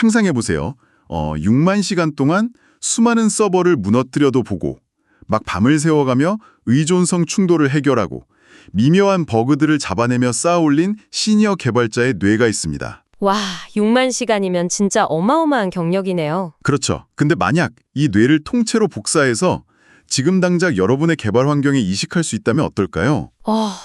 상상해보세요. 6만 시간 동안 수많은 서버를 무너뜨려도 보고 막 밤을 새워가며 의존성 충돌을 해결하고 미묘한 버그들을 잡아내며 쌓아올린 시니어 개발자의 뇌가 있습니다. 와, 6만 시간이면 진짜 어마어마한 경력이네요. 그렇죠. 근데 만약 이 뇌를 통째로 복사해서 지금 당장 여러분의 개발 환경에 이식할 수 있다면 어떨까요?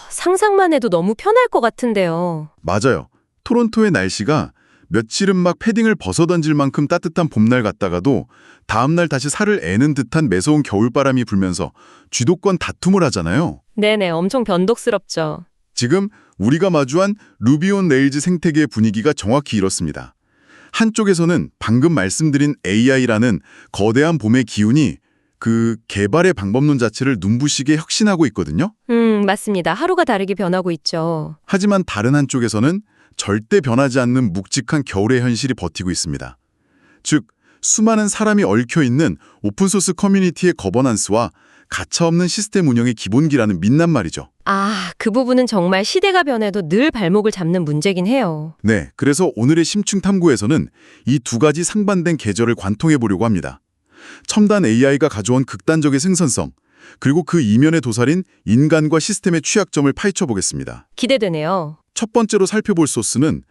상상만 해도 너무 편할 것 같은데요. 맞아요. 토론토의 날씨가 며칠은 막 패딩을 벗어던질 만큼 따뜻한 봄날 같다가도 다음날 다시 살을 애는 듯한 매서운 겨울바람이 불면서 쥐도권 다툼을 하잖아요. 네네, 엄청 변덕스럽죠. 지금 우리가 마주한 루비 온 레일즈 생태계의 분위기가 정확히 이렇습니다. 한쪽에서는 방금 말씀드린 AI라는 거대한 봄의 기운이 그 개발의 방법론 자체를 눈부시게 혁신하고 있거든요. 맞습니다. 하루가 다르게 변하고 있죠. 하지만 다른 한쪽에서는 절대 변하지 않는 묵직한 겨울의 현실이 버티고 있습니다. 즉, 수많은 사람이 얽혀있는 오픈소스 커뮤니티의 거버넌스와 가차없는 시스템 운영의 기본기라는 민난 말이죠. 그 부분은 정말 시대가 변해도 늘 발목을 잡는 문제긴 해요. 네, 그래서 오늘의 심층 탐구에서는 이 두 가지 상반된 계절을 관통해 보려고 합니다. 첨단 AI가 가져온 극단적인 생산성, 그리고 그 이면에 도사린 인간과 시스템의 취약점을 파헤쳐 보겠습니다. 기대되네요. 첫 번째로 살펴볼 소스는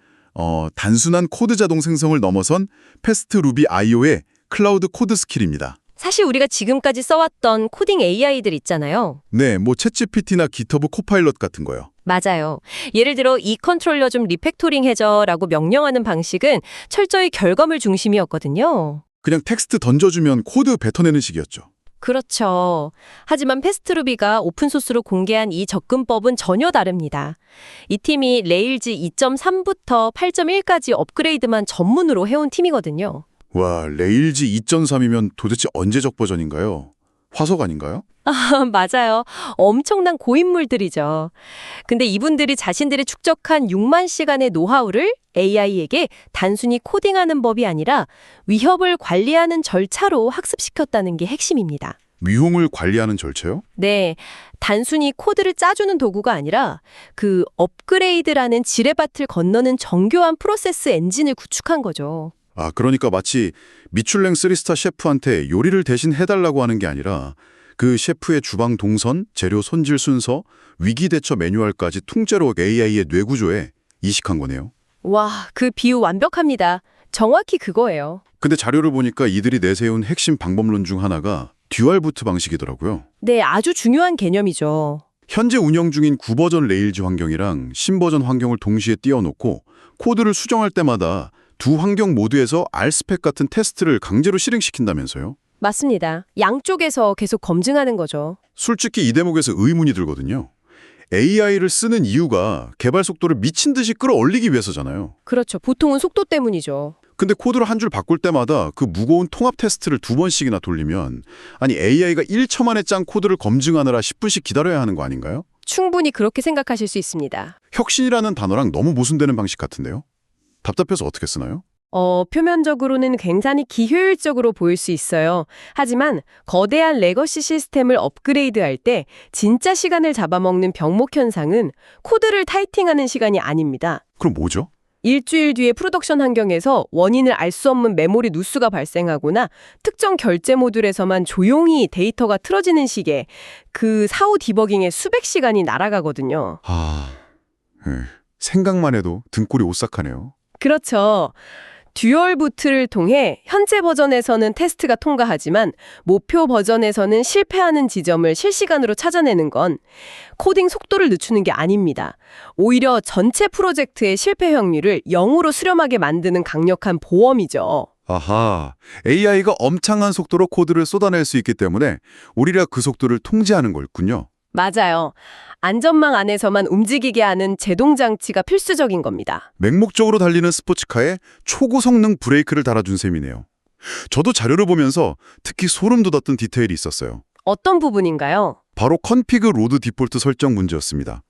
단순한 코드 자동 생성을 넘어선 패스트 루비 IO의 클라우드 코드 스킬입니다. 사실 우리가 지금까지 써왔던 코딩 AI들 있잖아요. 네, 뭐 챗GPT나 기터브 코파일럿 같은 거요. 맞아요. 예를 들어 이 컨트롤러 좀 리팩토링 해줘라고 명령하는 방식은 철저히 결과물 중심이었거든요. 그냥 텍스트 던져주면 코드 뱉어내는 식이었죠. 그렇죠. 하지만 패스트루비가 오픈소스로 공개한 이 접근법은 전혀 다릅니다. 이 팀이 레일즈 2.3부터 8.1까지 업그레이드만 전문으로 해온 팀이거든요. 와, 레일즈 2.3이면 도대체 언제적 버전인가요? 화석 아닌가요? 맞아요. 엄청난 고인물들이죠. 근데 이분들이 자신들이 축적한 6만 시간의 노하우를 AI에게 단순히 코딩하는 법이 아니라 위협을 관리하는 절차로 학습시켰다는 게 핵심입니다. 위용을 관리하는 절차요? 네, 단순히 코드를 짜주는 도구가 아니라 그 업그레이드라는 지뢰밭을 건너는 정교한 프로세스 엔진을 구축한 거죠. 그러니까 마치 미슐랭 3스타 셰프한테 요리를 대신 해달라고 하는 게 아니라 그 셰프의 주방 동선, 재료 손질 순서, 위기 대처 매뉴얼까지 통째로 AI의 뇌구조에 이식한 거네요. 와, 그 비유 완벽합니다. 정확히 그거예요. 근데 자료를 보니까 이들이 내세운 핵심 방법론 중 하나가 듀얼 부트 방식이더라고요. 네, 아주 중요한 개념이죠. 현재 운영 중인 9버전 레일즈 환경이랑 신버전 환경을 동시에 띄워놓고 코드를 수정할 때마다 두 환경 모두에서 R스펙 같은 테스트를 강제로 실행시킨다면서요? 맞습니다. 양쪽에서 계속 검증하는 거죠. 솔직히 이 대목에서 의문이 들거든요. AI를 쓰는 이유가 개발 속도를 미친 듯이 끌어올리기 위해서잖아요. 그렇죠. 보통은 속도 때문이죠. 근데 코드를 한 줄 바꿀 때마다 그 무거운 통합 테스트를 2번씩이나 돌리면 AI가 1초 만에 짠 코드를 검증하느라 10분씩 기다려야 하는 거 아닌가요? 충분히 그렇게 생각하실 수 있습니다. 혁신이라는 단어랑 너무 모순되는 방식 같은데요? 답답해서 어떻게 쓰나요? 표면적으로는 굉장히 기효율적으로 보일 수 있어요. 하지만 거대한 레거시 시스템을 업그레이드할 때 진짜 시간을 잡아먹는 병목 현상은 코드를 타이팅하는 시간이 아닙니다. 그럼 뭐죠? 일주일 뒤에 프로덕션 환경에서 원인을 알 수 없는 메모리 누수가 발생하거나 특정 결제 모듈에서만 조용히 데이터가 틀어지는 식의 그 사후 디버깅에 수백 시간이 날아가거든요. 생각만 해도 등골이 오싹하네요. 그렇죠. 듀얼 부트를 통해 현재 버전에서는 테스트가 통과하지만 목표 버전에서는 실패하는 지점을 실시간으로 찾아내는 건 코딩 속도를 늦추는 게 아닙니다. 오히려 전체 프로젝트의 실패 확률을 0으로 수렴하게 만드는 강력한 보험이죠. 아하, AI가 엄청난 속도로 코드를 쏟아낼 수 있기 때문에 우리가 그 속도를 통제하는 거였군요. 맞아요. 안전망 안에서만 움직이게 하는 제동장치가 필수적인 겁니다. 맹목적으로 달리는 스포츠카에 초고성능 브레이크를 달아준 셈이네요. 저도 자료를 보면서 특히 소름 돋았던 디테일이 있었어요. 어떤 부분인가요? 바로 컨피그 로드 디폴트 설정 문제였습니다.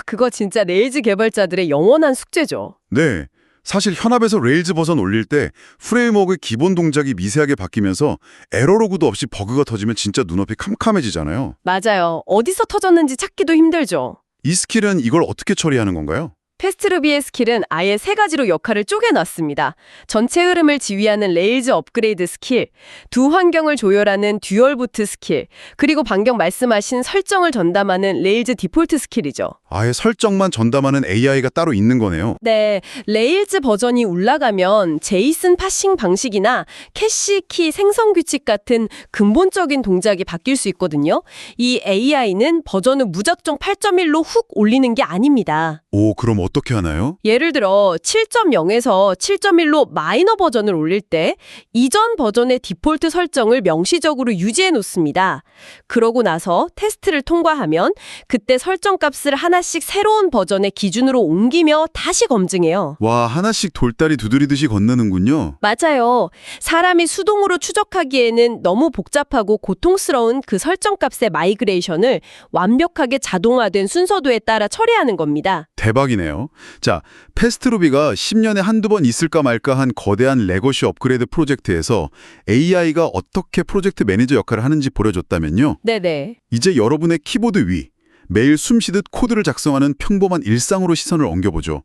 그거 진짜 레일즈 개발자들의 영원한 숙제죠. 네, 사실 현업에서 레일즈 버전 올릴 때 프레임워크의 기본 동작이 미세하게 바뀌면서 에러 로그도 없이 버그가 터지면 진짜 눈앞이 캄캄해지잖아요. 맞아요. 어디서 터졌는지 찾기도 힘들죠. 이 스킬은 이걸 어떻게 처리하는 건가요? 패스트루비의 스킬은 아예 세 가지로 역할을 쪼개놨습니다. 전체 흐름을 지휘하는 레일즈 업그레이드 스킬, 두 환경을 조열하는 듀얼부트 스킬, 그리고 방금 말씀하신 설정을 전담하는 레일즈 디폴트 스킬이죠. 아예 설정만 전담하는 AI가 따로 있는 거네요. 네, 레일즈 버전이 올라가면 제이슨 파싱 방식이나 캐시키 생성 규칙 같은 근본적인 동작이 바뀔 수 있거든요. 이 AI는 버전을 무작정 8.1로 훅 올리는 게 아닙니다. 오, 그럼 어떻게 하나요? 예를 들어 7.0에서 7.1로 마이너 버전을 올릴 때 이전 버전의 디폴트 설정을 명시적으로 유지해 놓습니다. 그러고 나서 테스트를 통과하면 그때 설정 값을 하나씩 새로운 버전의 기준으로 옮기며 다시 검증해요. 와, 하나씩 돌다리 두드리듯이 건너는군요. 맞아요. 사람이 수동으로 추적하기에는 너무 복잡하고 고통스러운 그 설정 값의 마이그레이션을 완벽하게 자동화된 순서도에 따라 처리하는 겁니다. 대박이네요. 자, 패스트루비가 10년에 한두 번 있을까 말까 한 거대한 레거시 업그레이드 프로젝트에서 AI가 어떻게 프로젝트 매니저 역할을 하는지 보여줬다면요. 네네. 이제 여러분의 키보드 위, 매일 숨쉬듯 코드를 작성하는 평범한 일상으로 시선을 옮겨보죠.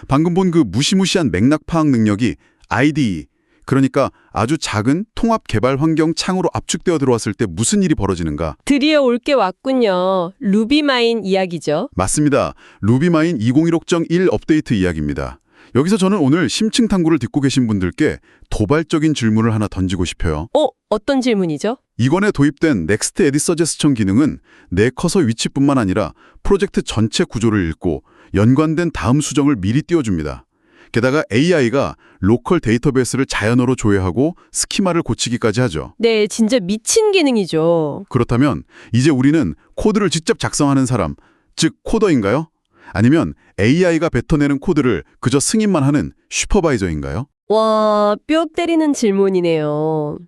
방금 본 그 무시무시한 맥락 파악 능력이 IDE, 그러니까 아주 작은 통합 개발 환경 창으로 압축되어 들어왔을 때 무슨 일이 벌어지는가? 드디어 올 게 왔군요. 루비마인 이야기죠. 맞습니다. 루비마인 2016.1 업데이트 이야기입니다. 여기서 저는 오늘 심층 탐구를 듣고 계신 분들께 도발적인 질문을 하나 던지고 싶어요. 어떤 질문이죠? 이번에 도입된 넥스트 에디 서제스천 기능은 내 커서 위치뿐만 아니라 프로젝트 전체 구조를 읽고 연관된 다음 수정을 미리 띄워줍니다. 게다가 AI가 로컬 데이터베이스를 자연어로 조회하고 스키마를 고치기까지 하죠. 네, 진짜 미친 기능이죠. 그렇다면 이제 우리는 코드를 직접 작성하는 사람, 즉 코더인가요? 아니면 AI가 뱉어내는 코드를 그저 승인만 하는 슈퍼바이저인가요? 와, 뼈 때리는 질문이네요.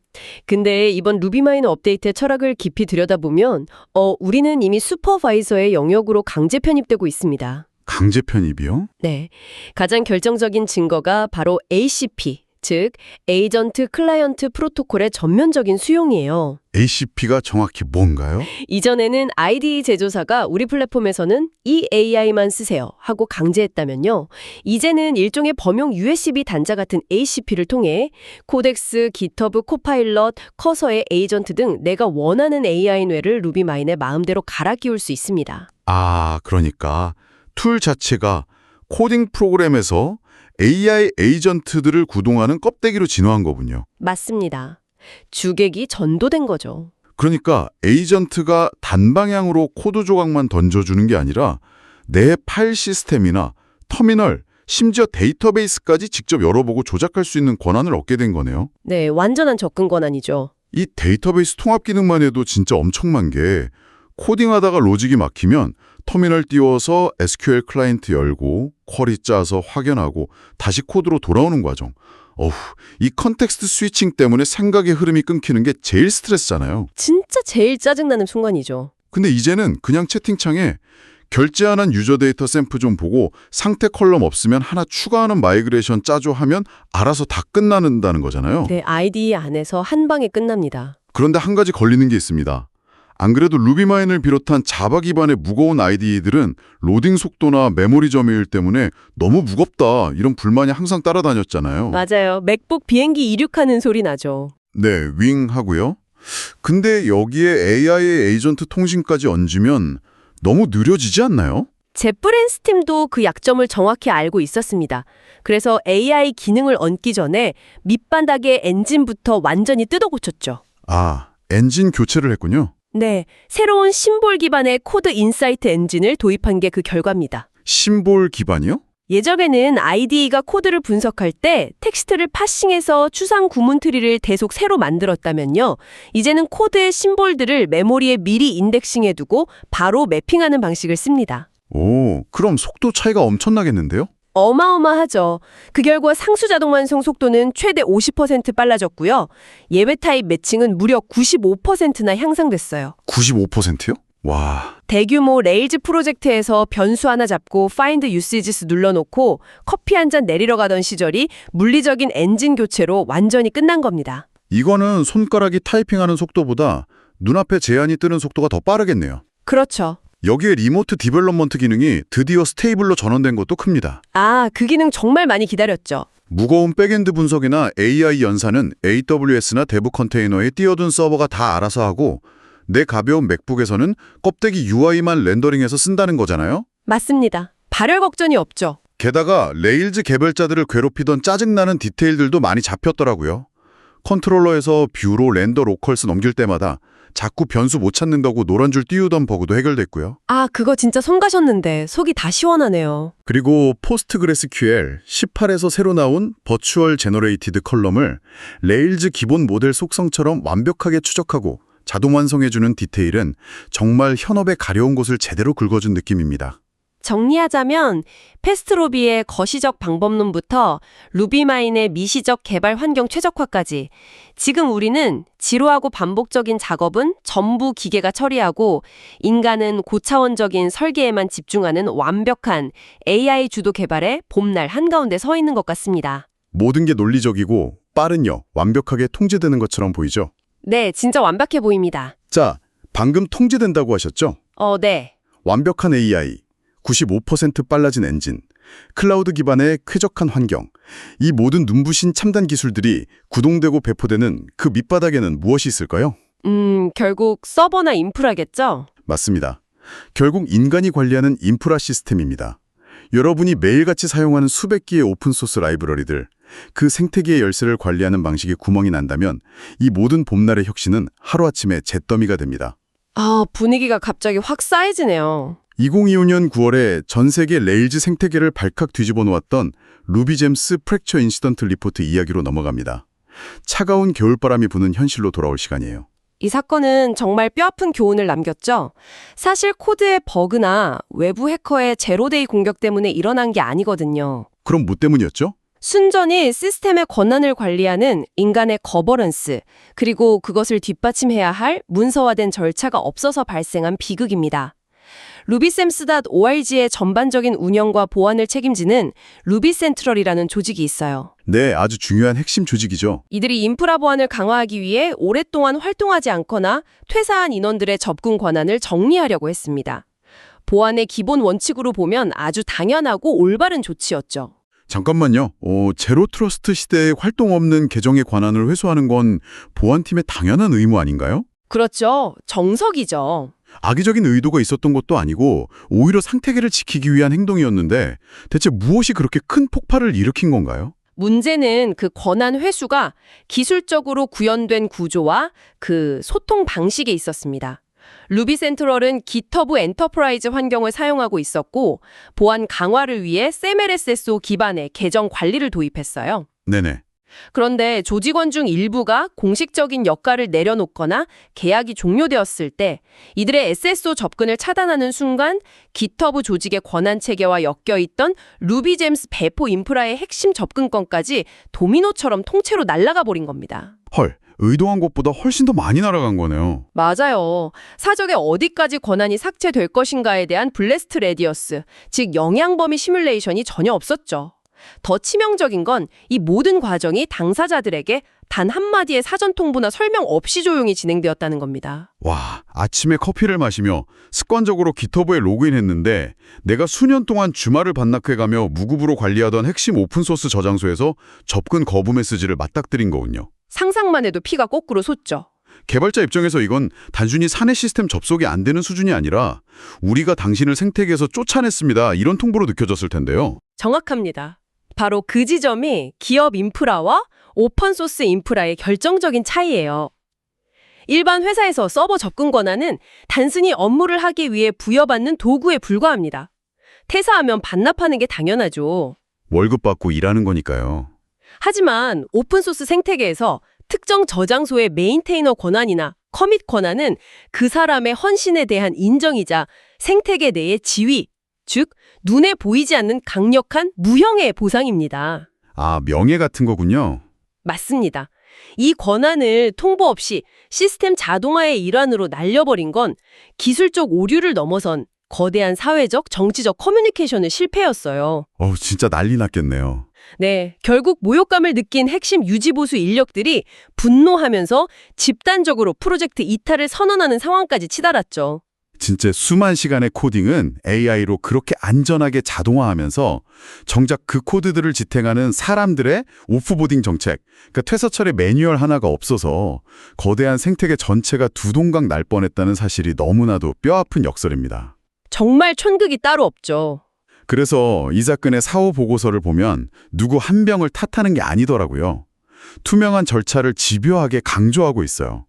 근데 이번 루비마인 업데이트의 철학을 깊이 들여다보면 우리는 이미 슈퍼바이저의 영역으로 강제 편입되고 있습니다. 강제 편입이요? 네, 가장 결정적인 증거가 바로 ACP, 즉 에이전트 클라이언트 프로토콜의 전면적인 수용이에요. ACP가 정확히 뭔가요? 이전에는 IDE 제조사가 우리 플랫폼에서는 이 AI만 쓰세요 하고 강제했다면요. 이제는 일종의 범용 USB 단자 같은 ACP를 통해 코덱스, 기터브, 코파일럿, 커서의 에이전트 등 내가 원하는 AI 뇌를 루비마인에 마음대로 갈아 끼울 수 있습니다. 아, 그러니까 툴 자체가 코딩 프로그램에서 AI 에이전트들을 구동하는 껍데기로 진화한 거군요. 맞습니다. 주객이 전도된 거죠. 그러니까 에이전트가 단방향으로 코드 조각만 던져주는 게 아니라 내 파일 시스템이나 터미널, 심지어 데이터베이스까지 직접 열어보고 조작할 수 있는 권한을 얻게 된 거네요. 네, 완전한 접근 권한이죠. 이 데이터베이스 통합 기능만 해도 진짜 엄청난 게 코딩하다가 로직이 막히면 터미널 띄워서 SQL 클라이언트 열고 쿼리 짜서 확인하고 다시 코드로 돌아오는 과정. 이 컨텍스트 스위칭 때문에 생각의 흐름이 끊기는 게 제일 스트레스잖아요. 진짜 제일 짜증나는 순간이죠. 근데 이제는 그냥 채팅창에 결제한 유저 데이터 샘플 좀 보고 상태 컬럼 없으면 하나 추가하는 마이그레이션 짜줘 하면 알아서 다 끝나는다는 거잖아요. 네, IDE 안에서 한 방에 끝납니다. 그런데 한 가지 걸리는 게 있습니다. 안 그래도 루비마인을 비롯한 자바 기반의 무거운 IDE들은 로딩 속도나 메모리 점유율 때문에 너무 무겁다 이런 불만이 항상 따라다녔잖아요. 맞아요. 맥북 비행기 이륙하는 소리 나죠. 네, 윙 하고요. 근데 여기에 AI의 에이전트 통신까지 얹으면 너무 느려지지 않나요? 제프랜스팀도 그 약점을 정확히 알고 있었습니다. 그래서 AI 기능을 얹기 전에 밑바닥의 엔진부터 완전히 뜯어고쳤죠. 아, 엔진 교체를 했군요. 네, 새로운 심볼 기반의 코드 인사이트 엔진을 도입한 게 그 결과입니다. 심볼 기반이요? 예전에는 IDE가 코드를 분석할 때 텍스트를 파싱해서 추상 구문 트리를 대속 새로 만들었다면요. 이제는 코드의 심볼들을 메모리에 미리 인덱싱해두고 바로 매핑하는 방식을 씁니다. 오, 그럼 속도 차이가 엄청나겠는데요? 어마어마하죠. 그 결과 상수 자동 완성 속도는 최대 50% 빨라졌고요. 예외 타입 매칭은 무려 95%나 향상됐어요. 95%요? 와, 대규모 레일즈 프로젝트에서 변수 하나 잡고 Find Usages 눌러놓고 커피 한 잔 내리러 가던 시절이 물리적인 엔진 교체로 완전히 끝난 겁니다. 이거는 손가락이 타이핑하는 속도보다 눈앞에 제한이 뜨는 속도가 더 빠르겠네요. 그렇죠. 여기에 리모트 디벨롭먼트 기능이 드디어 스테이블로 전원된 것도 큽니다. 아, 그 기능 정말 많이 기다렸죠. 무거운 백엔드 분석이나 AI 연산은 AWS나 대부 컨테이너에 띄워둔 서버가 다 알아서 하고 내 가벼운 맥북에서는 껍데기 UI만 렌더링해서 쓴다는 거잖아요? 맞습니다. 발열 걱정이 없죠. 게다가 레일즈 개발자들을 괴롭히던 짜증나는 디테일들도 많이 잡혔더라고요. 컨트롤러에서 뷰로 렌더 로컬스 넘길 때마다 자꾸 변수 못 찾는다고 노란 줄 띄우던 버그도 해결됐고요. 아, 그거 진짜 손 가셨는데 속이 다 시원하네요. 그리고 포스트그레스QL 18에서 새로 나온 버추얼 제너레이티드 컬럼을 레일즈 기본 모델 속성처럼 완벽하게 추적하고 자동 완성해주는 디테일은 정말 현업에 가려운 곳을 제대로 긁어준 느낌입니다. 정리하자면 패스트로비의 거시적 방법론부터 루비마인의 미시적 개발 환경 최적화까지 지금 우리는 지루하고 반복적인 작업은 전부 기계가 처리하고 인간은 고차원적인 설계에만 집중하는 완벽한 AI 주도 개발의 봄날 한가운데 서 있는 것 같습니다. 모든 게 논리적이고 빠른요, 완벽하게 통제되는 것처럼 보이죠? 네, 진짜 완벽해 보입니다. 자, 방금 통제된다고 하셨죠? 네. 완벽한 AI, 95% 빨라진 엔진, 클라우드 기반의 쾌적한 환경, 이 모든 눈부신 첨단 기술들이 구동되고 배포되는 그 밑바닥에는 무엇이 있을까요? 결국 서버나 인프라겠죠? 맞습니다. 결국 인간이 관리하는 인프라 시스템입니다. 여러분이 매일같이 사용하는 수백 개의 오픈소스 라이브러리들, 그 생태계의 열쇠를 관리하는 방식에 구멍이 난다면 이 모든 봄날의 혁신은 하루아침에 잿더미가 됩니다. 아, 분위기가 갑자기 확 싸해지네요. 2025년 9월에 전 세계 레일즈 생태계를 발칵 뒤집어 놓았던 루비잼스 프랙처 인시던트 리포트 이야기로 넘어갑니다. 차가운 겨울바람이 부는 현실로 돌아올 시간이에요. 이 사건은 정말 뼈아픈 교훈을 남겼죠. 사실 코드의 버그나 외부 해커의 제로데이 공격 때문에 일어난 게 아니거든요. 그럼 뭐 때문이었죠? 순전히 시스템의 권한을 관리하는 인간의 거버넌스, 그리고 그것을 뒷받침해야 할 문서화된 절차가 없어서 발생한 비극입니다. rubygems.org의 전반적인 운영과 보안을 책임지는 루비센트럴이라는 조직이 있어요. 네, 아주 중요한 핵심 조직이죠. 이들이 인프라 보안을 강화하기 위해 오랫동안 활동하지 않거나 퇴사한 인원들의 접근 권한을 정리하려고 했습니다. 보안의 기본 원칙으로 보면 아주 당연하고 올바른 조치였죠. 잠깐만요. 제로 트러스트 시대에 활동 없는 계정의 권한을 회수하는 건 보안팀의 당연한 의무 아닌가요? 그렇죠. 정석이죠. 악의적인 의도가 있었던 것도 아니고 오히려 생태계를 지키기 위한 행동이었는데 대체 무엇이 그렇게 큰 폭발을 일으킨 건가요? 문제는 그 권한 회수가 기술적으로 구현된 구조와 그 소통 방식에 있었습니다. 루비 센트럴은 GitHub 엔터프라이즈 환경을 사용하고 있었고 보안 강화를 위해 SAML-SSO 기반의 계정 관리를 도입했어요. 네네. 그런데 조직원 중 일부가 공식적인 역할을 내려놓거나 계약이 종료되었을 때 이들의 SSO 접근을 차단하는 순간 GitHub 조직의 권한 체계와 엮여있던 루비잼스 배포 인프라의 핵심 접근권까지 도미노처럼 통째로 날아가 버린 겁니다. 헐, 의도한 것보다 훨씬 더 많이 날아간 거네요. 맞아요. 사적에 어디까지 권한이 삭제될 것인가에 대한 블래스트 레디어스, 즉 영향 범위 시뮬레이션이 전혀 없었죠. 더 치명적인 건 이 모든 과정이 당사자들에게 단 한마디의 사전 통보나 설명 없이 조용히 진행되었다는 겁니다. 와, 아침에 커피를 마시며 습관적으로 GitHub에 로그인했는데 내가 수년 동안 주말을 반납해가며 무급으로 관리하던 핵심 오픈소스 저장소에서 접근 거부 메시지를 맞닥뜨린 거군요. 상상만 해도 피가 거꾸로 솟죠. 개발자 입장에서 이건 단순히 사내 시스템 접속이 안 되는 수준이 아니라 우리가 당신을 생태계에서 쫓아냈습니다. 이런 통보로 느껴졌을 텐데요. 정확합니다. 바로 그 지점이 기업 인프라와 오픈소스 인프라의 결정적인 차이예요. 일반 회사에서 서버 접근 권한은 단순히 업무를 하기 위해 부여받는 도구에 불과합니다. 퇴사하면 반납하는 게 당연하죠. 월급 받고 일하는 거니까요. 하지만 오픈소스 생태계에서 특정 저장소의 메인테이너 권한이나 커밋 권한은 그 사람의 헌신에 대한 인정이자 생태계 내의 지위, 즉 눈에 보이지 않는 강력한 무형의 보상입니다. 아, 명예 같은 거군요. 맞습니다. 이 권한을 통보 없이 시스템 자동화의 일환으로 날려버린 건 기술적 오류를 넘어선 거대한 사회적, 정치적 커뮤니케이션의 실패였어요. 진짜 난리 났겠네요. 네, 결국 모욕감을 느낀 핵심 유지보수 인력들이 분노하면서 집단적으로 프로젝트 이탈을 선언하는 상황까지 치달았죠. 진짜 수만 시간의 코딩은 AI로 그렇게 안전하게 자동화하면서 정작 그 코드들을 지탱하는 사람들의 오프보딩 정책, 그러니까 퇴사철에 매뉴얼 하나가 없어서 거대한 생태계 전체가 두동강 날 뻔했다는 사실이 너무나도 뼈아픈 역설입니다. 정말 촌극이 따로 없죠. 그래서 이 사건의 사후 보고서를 보면 누구 한 명을 탓하는 게 아니더라고요. 투명한 절차를 집요하게 강조하고 있어요.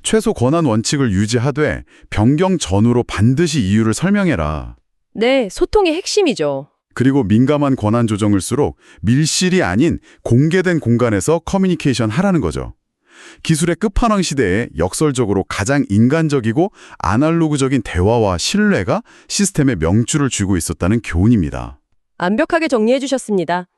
최소 권한 원칙을 유지하되 변경 전후로 반드시 이유를 설명해라. 네, 소통의 핵심이죠. 그리고 민감한 권한 조정일수록 밀실이 아닌 공개된 공간에서 커뮤니케이션 하라는 거죠. 기술의 끝판왕 시대에 역설적으로 가장 인간적이고 아날로그적인 대화와 신뢰가 시스템에 명줄을 쥐고 있었다는 교훈입니다. 완벽하게 정리해 주셨습니다.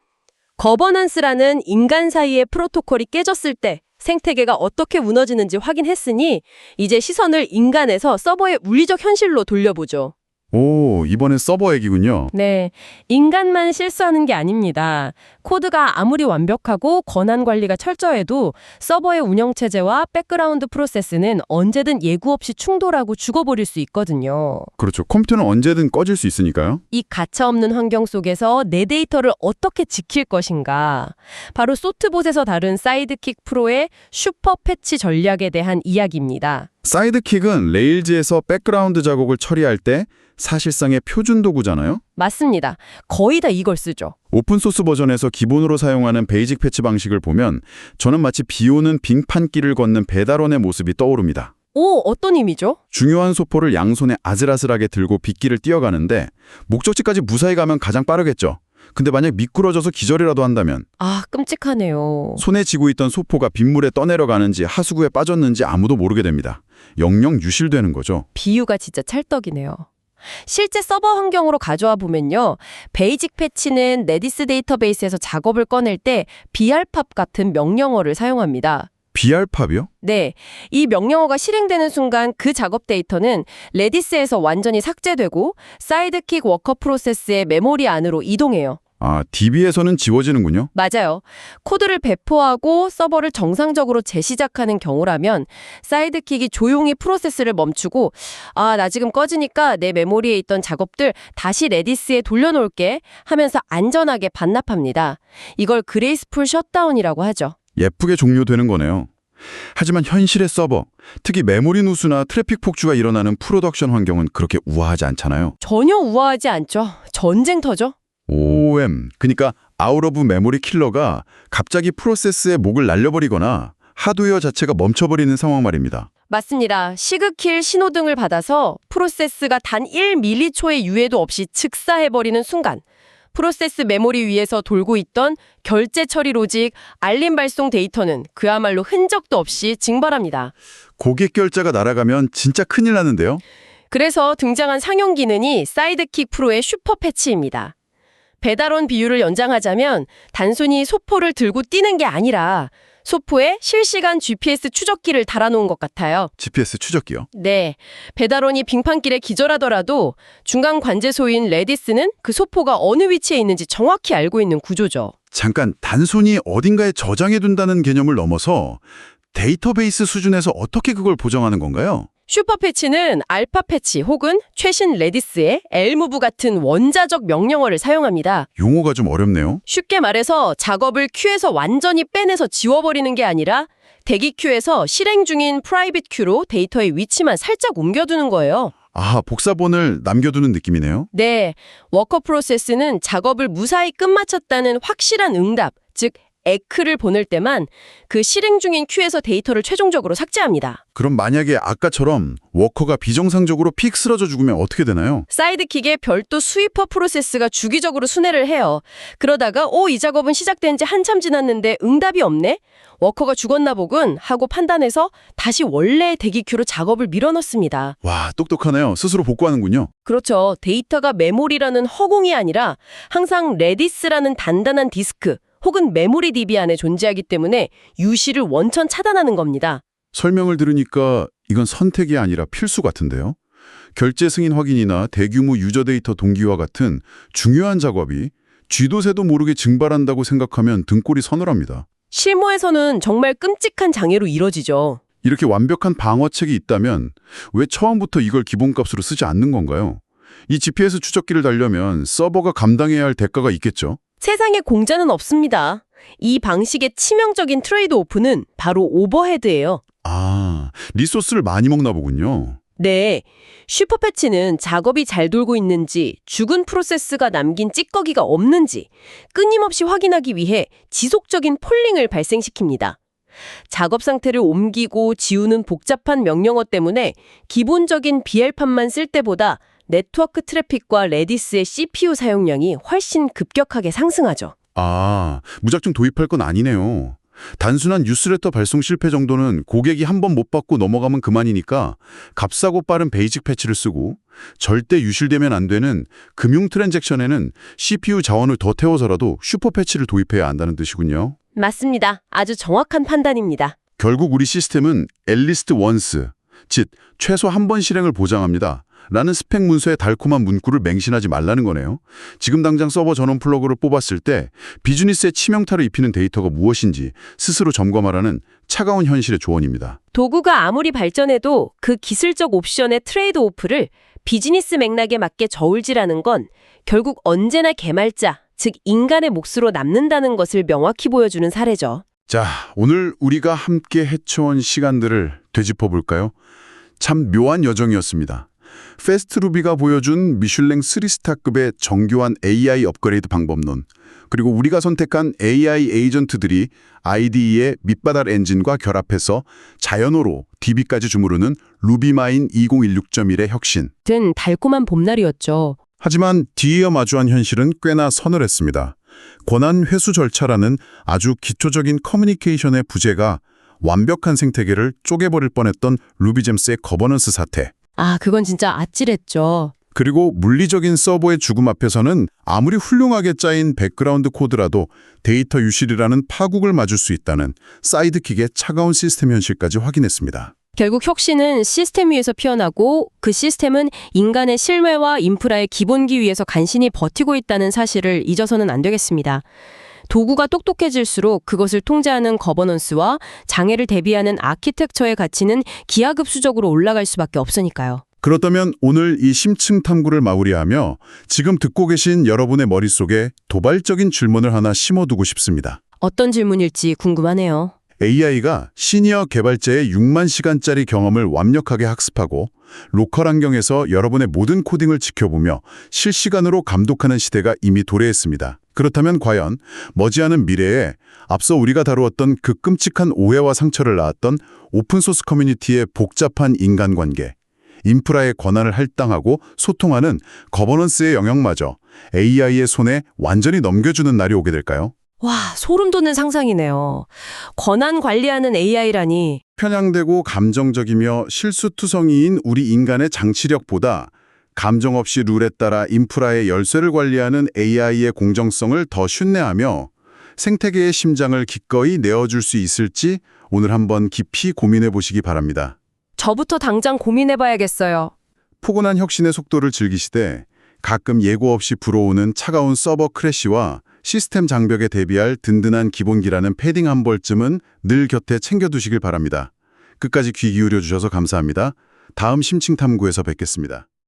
거버넌스라는 인간 사이의 프로토콜이 깨졌을 때 생태계가 어떻게 무너지는지 확인했으니 이제 시선을 인간에서 서버의 물리적 현실로 돌려보죠. 오, 이번엔 서버 얘기군요. 네, 인간만 실수하는 게 아닙니다. 코드가 아무리 완벽하고 권한 관리가 철저해도 서버의 운영체제와 백그라운드 프로세스는 언제든 예고 없이 충돌하고 죽어버릴 수 있거든요. 그렇죠. 컴퓨터는 언제든 꺼질 수 있으니까요. 이 가차없는 환경 속에서 내 데이터를 어떻게 지킬 것인가. 바로 소트봇에서 다룬 사이드킥 프로의 슈퍼 패치 전략에 대한 이야기입니다. 사이드킥은 레일즈에서 백그라운드 작업을 처리할 때 사실상의 표준 도구잖아요. 맞습니다. 거의 다 이걸 쓰죠. 오픈소스 버전에서 기본으로 사용하는 베이직 패치 방식을 보면 저는 마치 비오는 빙판길을 걷는 배달원의 모습이 떠오릅니다. 오, 어떤 의미죠? 중요한 소포를 양손에 아슬아슬하게 들고 빗길을 뛰어가는데 목적지까지 무사히 가면 가장 빠르겠죠. 근데 만약 미끄러져서 기절이라도 한다면 아, 끔찍하네요. 손에 쥐고 있던 소포가 빗물에 떠내려가는지 하수구에 빠졌는지 아무도 모르게 됩니다. 영영 유실되는 거죠. 비유가 진짜 찰떡이네요. 실제 서버 환경으로 가져와 보면요. 베이직 패치는 레디스 데이터베이스에서 작업을 꺼낼 때 BR팝 같은 명령어를 사용합니다. BR팝이요? 네, 이 명령어가 실행되는 순간 그 작업 데이터는 레디스에서 완전히 삭제되고 사이드킥 워커 프로세스의 메모리 안으로 이동해요. 아, DB에서는 지워지는군요. 맞아요. 코드를 배포하고 서버를 정상적으로 재시작하는 경우라면 사이드킥이 조용히 프로세스를 멈추고 나 지금 꺼지니까 내 메모리에 있던 작업들 다시 레디스에 돌려놓을게 하면서 안전하게 반납합니다. 이걸 그레이스풀 셧다운이라고 하죠. 예쁘게 종료되는 거네요. 하지만 현실의 서버, 특히 메모리 누수나 트래픽 폭주가 일어나는 프로덕션 환경은 그렇게 우아하지 않잖아요. 전혀 우아하지 않죠. 전쟁터죠. OM, 그러니까 아웃 오브 메모리 킬러가 갑자기 프로세스의 목을 날려버리거나 하드웨어 자체가 멈춰버리는 상황 말입니다. 맞습니다. 시그킬 신호등을 받아서 프로세스가 단 1m초의 유예도 없이 즉사해버리는 순간 프로세스 메모리 위에서 돌고 있던 결제 처리 로직, 알림 발송 데이터는 그야말로 흔적도 없이 징발합니다. 고객 결제가 날아가면 진짜 큰일 나는데요. 그래서 등장한 상용 기능이 사이드킥 프로의 슈퍼 패치입니다. 배달원 비유를 연장하자면 단순히 소포를 들고 뛰는 게 아니라 소포에 실시간 GPS 추적기를 달아놓은 것 같아요. GPS 추적기요? 네, 배달원이 빙판길에 기절하더라도 중간 관제소인 레디스는 그 소포가 어느 위치에 있는지 정확히 알고 있는 구조죠. 잠깐, 단순히 어딘가에 저장해둔다는 개념을 넘어서 데이터베이스 수준에서 어떻게 그걸 보정하는 건가요? 슈퍼 패치는 알파 패치 혹은 최신 레디스의 엘무브 같은 원자적 명령어를 사용합니다. 용어가 좀 어렵네요. 쉽게 말해서 작업을 큐에서 완전히 빼내서 지워버리는 게 아니라 대기 큐에서 실행 중인 프라이빗 큐로 데이터의 위치만 살짝 옮겨두는 거예요. 아, 복사본을 남겨두는 느낌이네요. 네, 워커 프로세스는 작업을 무사히 끝마쳤다는 확실한 응답, 즉 에크를 보낼 때만 그 실행 중인 큐에서 데이터를 최종적으로 삭제합니다. 그럼 만약에 아까처럼 워커가 비정상적으로 픽 쓰러져 죽으면 어떻게 되나요? 사이드킥에 별도 스위퍼 프로세스가 주기적으로 순회를 해요. 그러다가 이 작업은 시작된 지 한참 지났는데 응답이 없네? 워커가 죽었나 보군 하고 판단해서 다시 원래의 대기 큐로 작업을 밀어넣습니다. 와, 똑똑하네요. 스스로 복구하는군요. 그렇죠. 데이터가 메모리라는 허공이 아니라 항상 레디스라는 단단한 디스크 혹은 메모리 DB 안에 존재하기 때문에 유실을 원천 차단하는 겁니다. 설명을 들으니까 이건 선택이 아니라 필수 같은데요. 결제 승인 확인이나 대규모 유저 데이터 동기화 같은 중요한 작업이 쥐도 새도 모르게 증발한다고 생각하면 등골이 서늘합니다. 실무에서는 정말 끔찍한 장애로 이뤄지죠. 이렇게 완벽한 방어책이 있다면 왜 처음부터 이걸 기본값으로 쓰지 않는 건가요? 이 GPS 추적기를 달려면 서버가 감당해야 할 대가가 있겠죠? 세상에 공짜는 없습니다. 이 방식의 치명적인 트레이드 오프는 바로 오버헤드예요. 아, 리소스를 많이 먹나 보군요. 네, 슈퍼패치는 작업이 잘 돌고 있는지, 죽은 프로세스가 남긴 찌꺼기가 없는지 끊임없이 확인하기 위해 지속적인 폴링을 발생시킵니다. 작업 상태를 옮기고 지우는 복잡한 명령어 때문에 기본적인 BL판만 쓸 때보다 네트워크 트래픽과 레디스의 CPU 사용량이 훨씬 급격하게 상승하죠. 아, 무작정 도입할 건 아니네요. 단순한 뉴스레터 발송 실패 정도는 고객이 한 번 못 받고 넘어가면 그만이니까 값싸고 빠른 베이직 패치를 쓰고, 절대 유실되면 안 되는 금융 트랜잭션에는 CPU 자원을 더 태워서라도 슈퍼 패치를 도입해야 한다는 뜻이군요. 맞습니다. 아주 정확한 판단입니다. 결국 우리 시스템은 at once, 즉 최소 한 번 실행을 보장합니다. 라는 스펙 문서의 달콤한 문구를 맹신하지 말라는 거네요. 지금 당장 서버 전원 플러그를 뽑았을 때 비즈니스에 치명타를 입히는 데이터가 무엇인지 스스로 점검하라는 차가운 현실의 조언입니다. 도구가 아무리 발전해도 그 기술적 옵션의 트레이드 오프를 비즈니스 맥락에 맞게 저울질하는 건 결국 언제나 개말자, 즉 인간의 몫으로 남는다는 것을 명확히 보여주는 사례죠. 자, 오늘 우리가 함께 헤쳐온 시간들을 되짚어볼까요? 참 묘한 여정이었습니다. 패스트루비가 보여준 미슐랭 3스타급의 정교한 AI 업그레이드 방법론, 그리고 우리가 선택한 AI 에이전트들이 IDE의 밑바닥 엔진과 결합해서 자연어로 DB까지 주무르는 루비마인 2016.1의 혁신. 든 달콤한 봄날이었죠. 하지만 뒤이어 마주한 현실은 꽤나 서늘했습니다. 권한 회수 절차라는 아주 기초적인 커뮤니케이션의 부재가 완벽한 생태계를 쪼개버릴 뻔했던 루비잼스의 거버넌스 사태. 아, 그건 진짜 아찔했죠. 그리고 물리적인 서버의 죽음 앞에서는 아무리 훌륭하게 짜인 백그라운드 코드라도 데이터 유실이라는 파국을 맞을 수 있다는 사이드킥의 차가운 시스템 현실까지 확인했습니다. 결국 혁신은 시스템 위에서 피어나고 그 시스템은 인간의 신뢰와 인프라의 기본기 위에서 간신히 버티고 있다는 사실을 잊어서는 안 되겠습니다. 도구가 똑똑해질수록 그것을 통제하는 거버넌스와 장애를 대비하는 아키텍처의 가치는 기하급수적으로 올라갈 수밖에 없으니까요. 그렇다면 오늘 이 심층 탐구를 마무리하며 지금 듣고 계신 여러분의 머릿속에 도발적인 질문을 하나 심어두고 싶습니다. 어떤 질문일지 궁금하네요. AI가 시니어 개발자의 6만 시간짜리 경험을 완벽하게 학습하고 로컬 환경에서 여러분의 모든 코딩을 지켜보며 실시간으로 감독하는 시대가 이미 도래했습니다. 그렇다면 과연 머지않은 미래에 앞서 우리가 다루었던 그 끔찍한 오해와 상처를 낳았던 오픈소스 커뮤니티의 복잡한 인간관계, 인프라의 권한을 할당하고 소통하는 거버넌스의 영역마저 AI의 손에 완전히 넘겨주는 날이 오게 될까요? 와, 소름 돋는 상상이네요. 권한 관리하는 AI라니. 편향되고 감정적이며 실수투성이인 우리 인간의 장치력보다 감정 없이 룰에 따라 인프라의 열쇠를 관리하는 AI의 공정성을 더 신뢰하며 생태계의 심장을 기꺼이 내어줄 수 있을지 오늘 한번 깊이 고민해 보시기 바랍니다. 저부터 당장 고민해봐야겠어요. 포근한 혁신의 속도를 즐기시되 가끔 예고 없이 불어오는 차가운 서버 크래시와 시스템 장벽에 대비할 든든한 기본기라는 패딩 한 벌쯤은 늘 곁에 챙겨두시길 바랍니다. 끝까지 귀 기울여 주셔서 감사합니다. 다음 심층 탐구에서 뵙겠습니다.